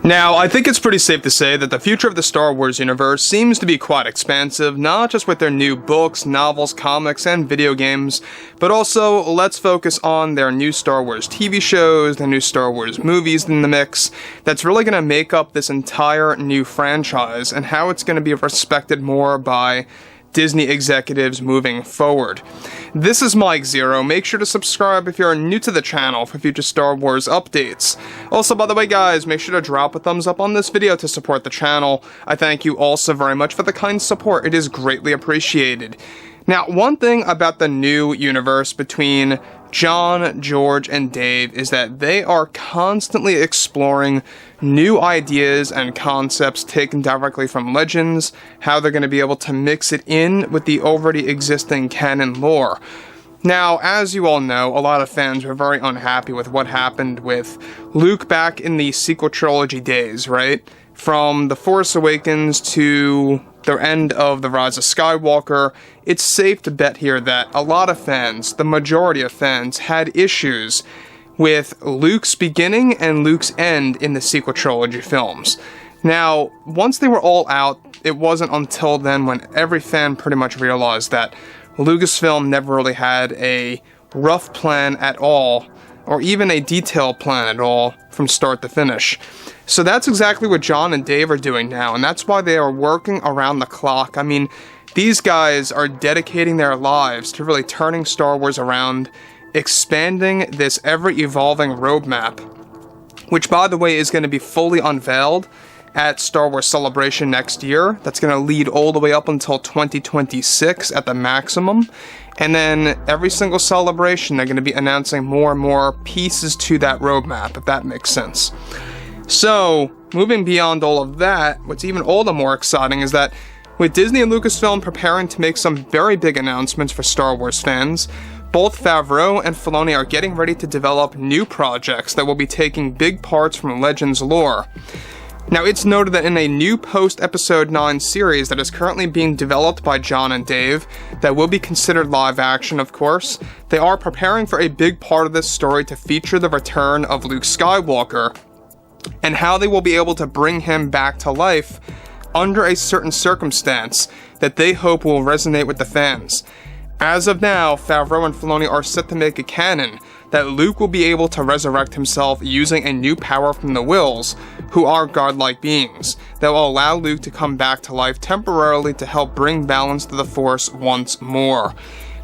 Now, I think it's pretty safe to say that the future of the Star Wars universe seems to be quite expansive, not just with their new books, novels, comics, and video games, but also let's focus on their new Star Wars TV shows, their new Star Wars movies in the mix, that's really going to make up this entire new franchise, and how it's going to be respected more by Disney executives moving forward. This is Mike Zero. Make sure to subscribe if you're new to the channel for future Star Wars updates. Also, by the way guys, make sure to drop a thumbs up on this video to support the channel. I thank you also very much for the kind support. It is greatly appreciated. Now, one thing about the new universe between Jon, George, and Dave is that they are constantly exploring new ideas and concepts taken directly from Legends, how they're going to be able to mix it in with the already existing canon lore. Now, as you all know, a lot of fans were very unhappy with what happened with Luke back in the sequel trilogy days, right? From The Force Awakens to the end of The Rise of Skywalker, it's safe to bet here that a lot of fans, the majority of fans, had issues with Luke's beginning and Luke's end in the sequel trilogy films. Now, once they were all out, it wasn't until then when every fan pretty much realized that Lucasfilm never really had a rough plan at all, or even a detailed plan at all, from start to finish. So that's exactly what Jon and Dave are doing now, and that's why they are working around the clock. I mean, these guys are dedicating their lives to really turning Star Wars around, expanding this ever-evolving roadmap, which, by the way, is going to be fully unveiled at Star Wars Celebration next year. That's going to lead all the way up until 2026 at the maximum. And then every single celebration, they're going to be announcing more and more pieces to that roadmap, if that makes sense. So, moving beyond all of that, what's even all the more exciting is that with Disney and Lucasfilm preparing to make some very big announcements for Star Wars fans, both Favreau and Filoni are getting ready to develop new projects that will be taking big parts from Legends lore. Now, it's noted that in a new post-Episode 9 series that is currently being developed by Jon and Dave, that will be considered live action, of course, they are preparing for a big part of this story to feature the return of Luke Skywalker, and how they will be able to bring him back to life under a certain circumstance that they hope will resonate with the fans. As of now, Favreau and Filoni are set to make a canon that Luke will be able to resurrect himself using a new power from the Wills, who are godlike beings, that will allow Luke to come back to life temporarily to help bring balance to the Force once more.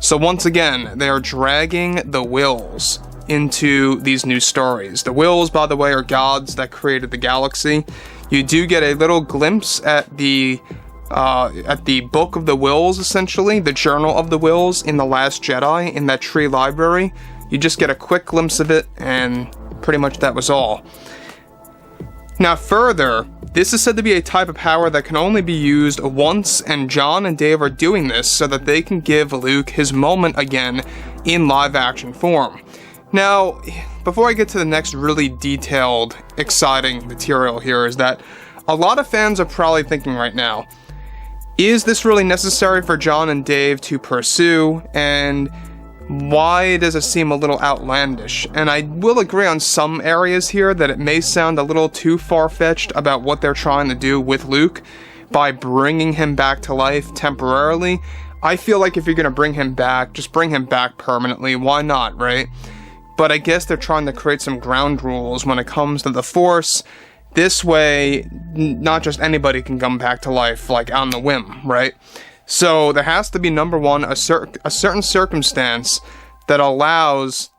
So once again, they are dragging the Wills into these new stories. The Wills, by the way, are gods that created the galaxy. You do get a little glimpse at the Book of the Wills, essentially, the Journal of the Wills in The Last Jedi, in that tree library. You just get a quick glimpse of it, and pretty much that was all. Now further, this is said to be a type of power that can only be used once, and Jon and Dave are doing this so that they can give Luke his moment again in live action form. Now, before I get to the next really detailed, exciting material here, is that a lot of fans are probably thinking right now, is this really necessary for Jon and Dave to pursue, and why does it seem a little outlandish? And I will agree on some areas here that it may sound a little too far-fetched about what they're trying to do with Luke by bringing him back to life temporarily. I feel like if you're going to bring him back, just bring him back permanently. Why not, right? But I guess they're trying to create some ground rules when it comes to the Force. This way, not just anybody can come back to life, like, on the whim, right? So there has to be, number one, a certain circumstance that allows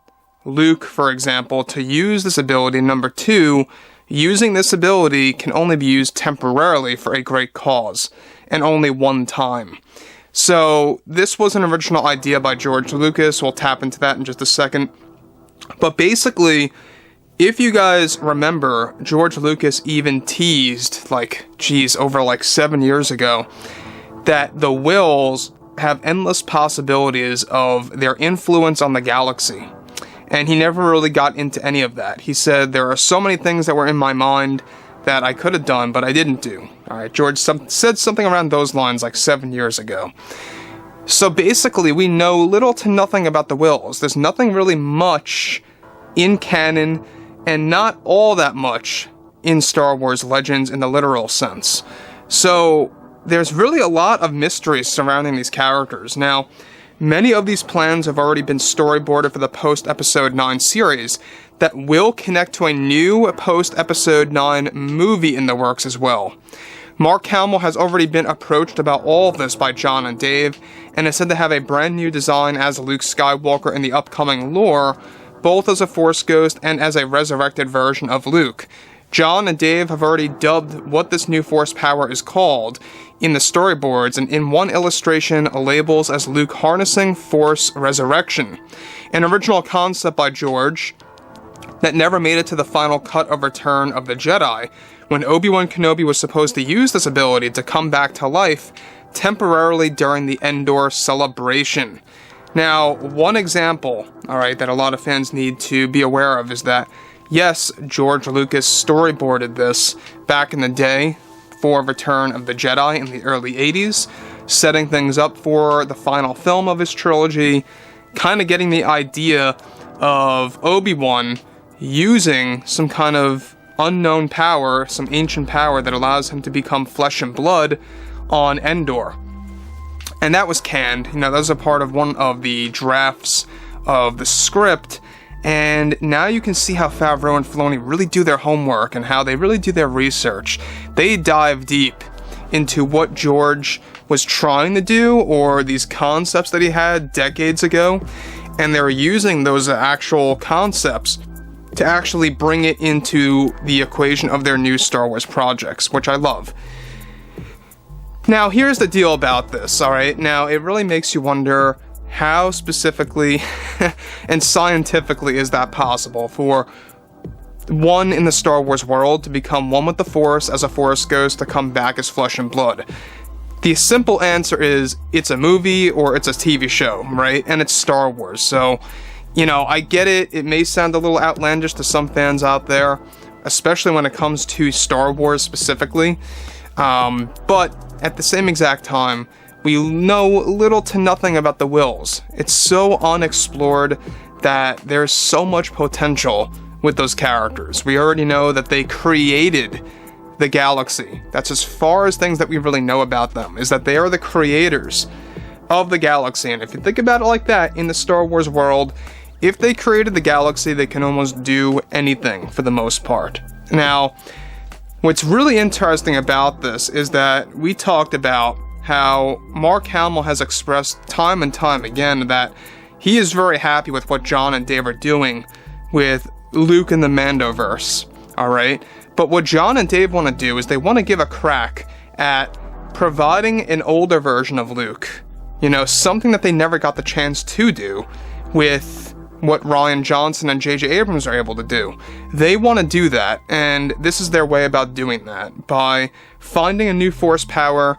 Luke, for example, to use this ability. Number two, using this ability can only be used temporarily for a great cause, and only one time. So this was an original idea by George Lucas. We'll tap into that in just a second. But basically, if you guys remember, George Lucas even teased, over 7 years ago, that the Wills have endless possibilities of their influence on the galaxy. And he never really got into any of that. He said, there are so many things that were in my mind that I could have done, but I didn't do. Alright, George said something around those lines 7 years ago. So basically, we know little to nothing about the Wills. There's nothing really much in canon, and not all that much in Star Wars Legends in the literal sense. So there's really a lot of mysteries surrounding these characters. Now, many of these plans have already been storyboarded for the post-Episode 9 series that will connect to a new post-Episode 9 movie in the works as well. Mark Hamill has already been approached about all of this by John and Dave, and is said to have a brand new design as Luke Skywalker in the upcoming lore, both as a Force ghost and as a resurrected version of Luke. John and Dave have already dubbed what this new Force power is called in the storyboards, and in one illustration labels as Luke harnessing Force resurrection, an original concept by George that never made it to the final cut of Return of the Jedi, when Obi-Wan Kenobi was supposed to use this ability to come back to life temporarily during the Andor celebration. Now, one example, alright, that a lot of fans need to be aware of is that, yes, George Lucas storyboarded this back in the day for Return of the Jedi in the early 80s, setting things up for the final film of his trilogy, kind of getting the idea of Obi-Wan using some kind of unknown power, some ancient power that allows him to become flesh and blood on Endor. And that was canned. That was a part of one of the drafts of the script, and now you can see how Favreau and Filoni really do their homework and how they really do their research. They dive deep into what George was trying to do, or these concepts that he had decades ago, and they're using those actual concepts to actually bring it into the equation of their new Star Wars projects, which I love. Now, here's the deal about this, alright? Now, it really makes you wonder how specifically and scientifically is that possible for one in the Star Wars world to become one with the Force as a Force ghost to come back as flesh and blood? The simple answer is, it's a movie or it's a TV show, right? And it's Star Wars, so I get it. It may sound a little outlandish to some fans out there, especially when it comes to Star Wars specifically. But at the same exact time, we know little to nothing about the Wills. It's so unexplored that there's so much potential with those characters. We already know that they created the galaxy. That's as far as things that we really know about them, is that they are the creators of the galaxy. And if you think about it like that, in the Star Wars world, if they created the galaxy, they can almost do anything for the most part. Now, what's really interesting about this is that we talked about how Mark Hamill has expressed time and time again that he is very happy with what John and Dave are doing with Luke in the Mandoverse, alright? But what John and Dave want to do is they want to give a crack at providing an older version of Luke. Something that they never got the chance to do with what Rian Johnson and J.J. Abrams are able to do. They want to do that, and this is their way about doing that, by finding a new Force power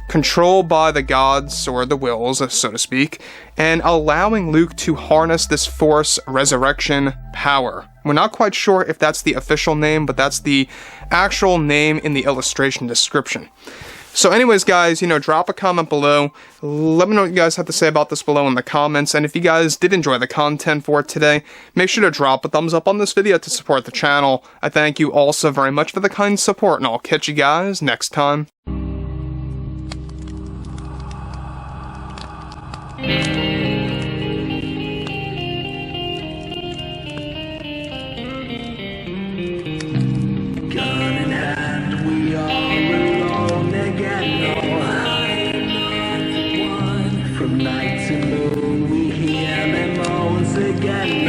controlled by the gods, or the Wills, so to speak, and allowing Luke to harness this Force resurrection power. We're not quite sure if that's the official name, but that's the actual name in the illustration description. So anyways, guys, drop a comment below. Let me know what you guys have to say about this below in the comments. And if you guys did enjoy the content for today, make sure to drop a thumbs up on this video to support the channel. I thank you all so very much for the kind support, and I'll catch you guys next time. Night to moon, we hear them moans again.